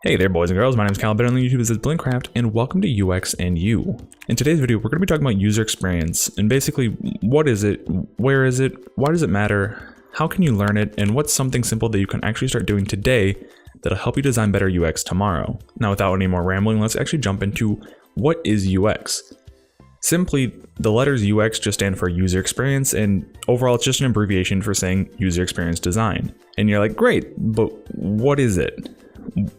Hey there boys and girls, my name is Kyle, better on YouTube this is Blinkcraft, and welcome to UX and You. In today's video, we're going to be talking about user experience, and basically, what is it, where is it, why does it matter, how can you learn it, and what's something simple that you can actually start doing today that'll help you design better UX tomorrow. Now without any more rambling, let's actually jump into what is UX. Simply, the letters UX just stand for user experience, and overall it's just an abbreviation for saying user experience design. And you're like, great, but what is it?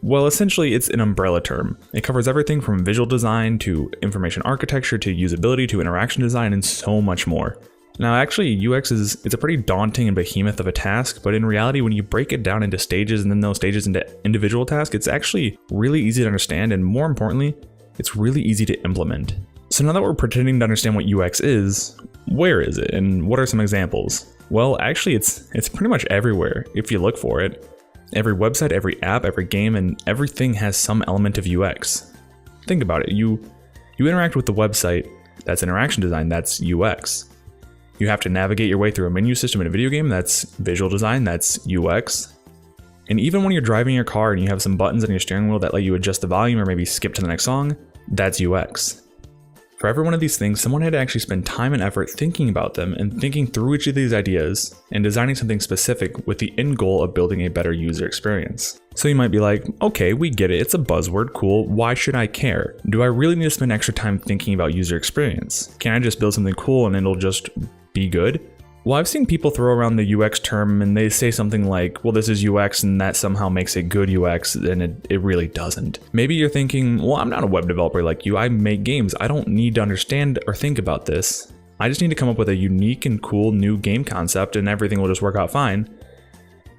Well, essentially it's an umbrella term. It covers everything from visual design to information architecture to usability to interaction design and so much more. Now actually UX it's a pretty daunting and behemoth of a task, but in reality when you break it down into stages and then those stages into individual tasks, it's actually really easy to understand, and more importantly, it's really easy to implement. So now that we're pretending to understand what UX is, where is it and what are some examples? Well, actually it's pretty much everywhere if you look for it. Every website, every app, every game, and everything has some element of UX. Think about it. You interact with the website, that's interaction design, that's UX. You have to navigate your way through a menu system in a video game, that's visual design, that's UX. And even when you're driving your car and you have some buttons on your steering wheel that let you adjust the volume or maybe skip to the next song, that's UX. For every one of these things, someone had to actually spend time and effort thinking about them and thinking through each of these ideas and designing something specific with the end goal of building a better user experience. So you might be like, okay, we get it, it's a buzzword, cool, why should I care? Do I really need to spend extra time thinking about user experience? Can I just build something cool and it'll just be good? Well, I've seen people throw around the UX term and they say something like, well, this is UX and that somehow makes it good UX, and it really doesn't. Maybe you're thinking, well, I'm not a web developer like you, I make games, I don't need to understand or think about this. I just need to come up with a unique and cool new game concept and everything will just work out fine.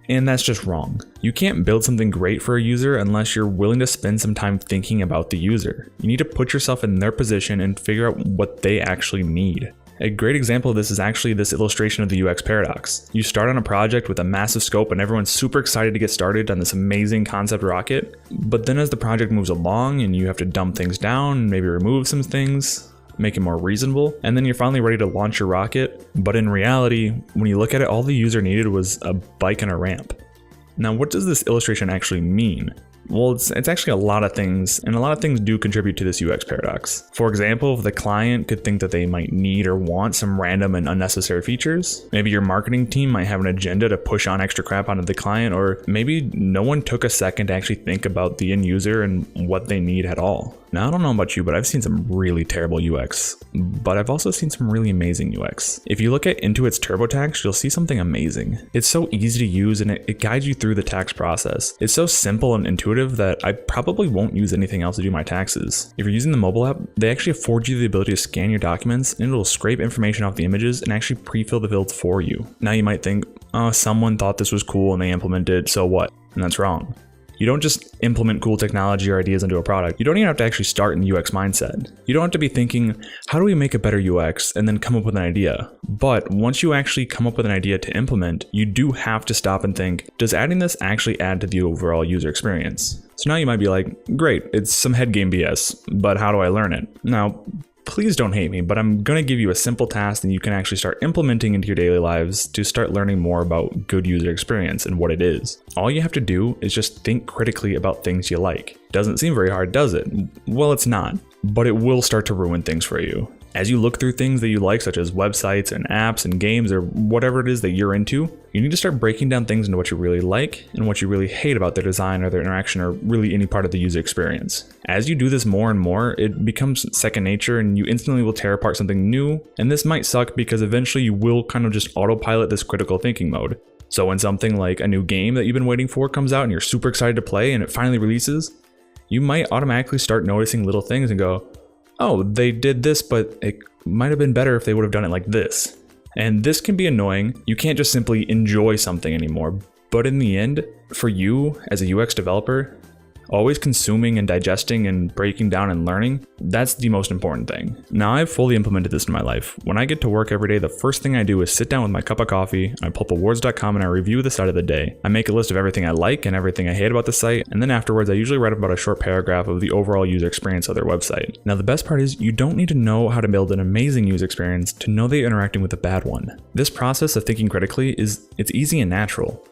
And that's just wrong. You can't build something great for a user unless you're willing to spend some time thinking about the user. You need to put yourself in their position and figure out what they actually need. A great example of this is actually this illustration of the UX paradox. You start on a project with a massive scope and everyone's super excited to get started on this amazing concept rocket, but then as the project moves along and you have to dumb things down, maybe remove some things, make it more reasonable, and then you're finally ready to launch your rocket, but in reality, when you look at it, all the user needed was a bike and a ramp. Now, what does this illustration actually mean? Well, it's actually a lot of things, and a lot of things do contribute to this UX paradox. For example, if the client could think that they might need or want some random and unnecessary features, maybe your marketing team might have an agenda to push on extra crap onto the client, or maybe no one took a second to actually think about the end user and what they need at all. Now, I don't know about you, but I've seen some really terrible UX, but I've also seen some really amazing UX. If you look at Intuit's TurboTax, you'll see something amazing. It's so easy to use and it guides you through the tax process. It's so simple and intuitive that I probably won't use anything else to do my taxes. If you're using the mobile app, they actually afford you the ability to scan your documents and it'll scrape information off the images and actually pre-fill the fields for you. Now you might think, oh, someone thought this was cool and they implemented it, so what? And that's wrong. You don't just implement cool technology or ideas into a product. You don't even have to actually start in the UX mindset. You don't have to be thinking, how do we make a better UX, and then come up with an idea. But once you actually come up with an idea to implement, you do have to stop and think, does adding this actually add to the overall user experience? So now you might be like, great, it's some head game BS, but how do I learn it? Now, please don't hate me, but I'm going to give you a simple task that you can actually start implementing into your daily lives to start learning more about good user experience and what it is. All you have to do is just think critically about things you like. Doesn't seem very hard, does it? Well, it's not, but it will start to ruin things for you. As you look through things that you like, such as websites and apps and games or whatever it is that you're into, you need to start breaking down things into what you really like and what you really hate about their design or their interaction or really any part of the user experience. As you do this more and more, it becomes second nature and you instantly will tear apart something new, and this might suck because eventually you will kind of just autopilot this critical thinking mode. So when something like a new game that you've been waiting for comes out and you're super excited to play and it finally releases, you might automatically start noticing little things and go, oh, they did this, but it might have been better if they would have done it like this. And this can be annoying. You can't just simply enjoy something anymore. But in the end, for you as a UX developer, always consuming and digesting and breaking down and learning, that's the most important thing. Now I've fully implemented this in my life. When I get to work every day, the first thing I do is sit down with my cup of coffee, I pull up awards.com and I review the site of the day. I make a list of everything I like and everything I hate about the site, and then afterwards I usually write about a short paragraph of the overall user experience of their website. Now the best part is you don't need to know how to build an amazing user experience to know that you're interacting with a bad one. This process of thinking critically it's easy and natural.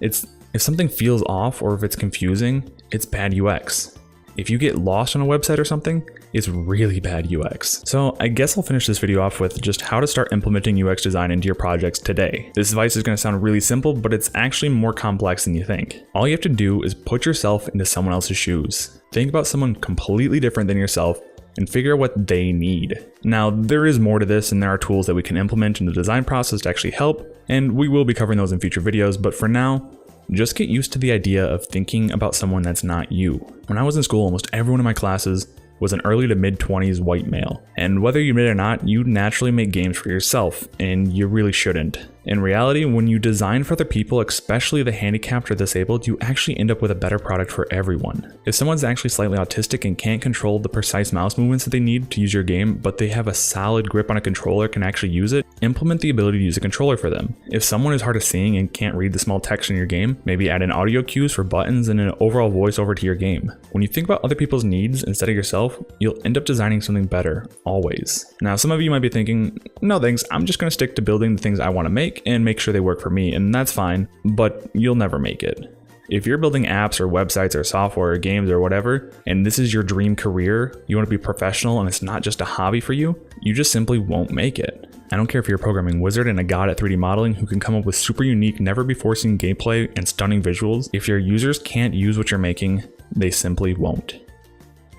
If something feels off or if it's confusing, it's bad UX. If you get lost on a website or something, it's really bad UX. So I guess I'll finish this video off with just how to start implementing UX design into your projects today. This advice is going to sound really simple, but it's actually more complex than you think. All you have to do is put yourself into someone else's shoes. Think about someone completely different than yourself and figure out what they need. Now, there is more to this, and there are tools that we can implement in the design process to actually help, and we will be covering those in future videos, but for now, just get used to the idea of thinking about someone that's not you. When I was in school, almost everyone in my classes was an early to mid-20s white male, and whether you admit it or not, you naturally make games for yourself, and you really shouldn't. In reality, when you design for other people, especially the handicapped or disabled, you actually end up with a better product for everyone. If someone's actually slightly autistic and can't control the precise mouse movements that they need to use your game, but they have a solid grip on a controller, can actually use it, implement the ability to use a controller for them. If someone is hard of seeing and can't read the small text in your game, maybe add in audio cues for buttons and an overall voiceover to your game. When you think about other people's needs instead of yourself, you'll end up designing something better, always. Now, some of you might be thinking, no thanks, I'm just gonna stick to building the things I wanna make and make sure they work for me, and that's fine, but you'll never make it. If you're building apps or websites or software or games or whatever, and this is your dream career, you want to be professional and it's not just a hobby for you, you just simply won't make it. I don't care if you're a programming wizard and a god at 3D modeling who can come up with super unique, never before seen gameplay and stunning visuals. If your users can't use what you're making, they simply won't.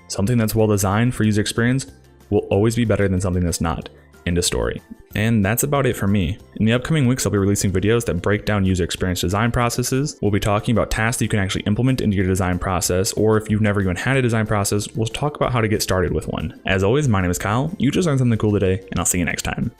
Something that's well designed for user experience will always be better than something that's not. End of story. And that's about it for me. In the upcoming weeks, I'll be releasing videos that break down user experience design processes. We'll be talking about tasks that you can actually implement into your design process, or if you've never even had a design process, we'll talk about how to get started with one. As always, my name is Kyle. You just learned something cool today, and I'll see you next time.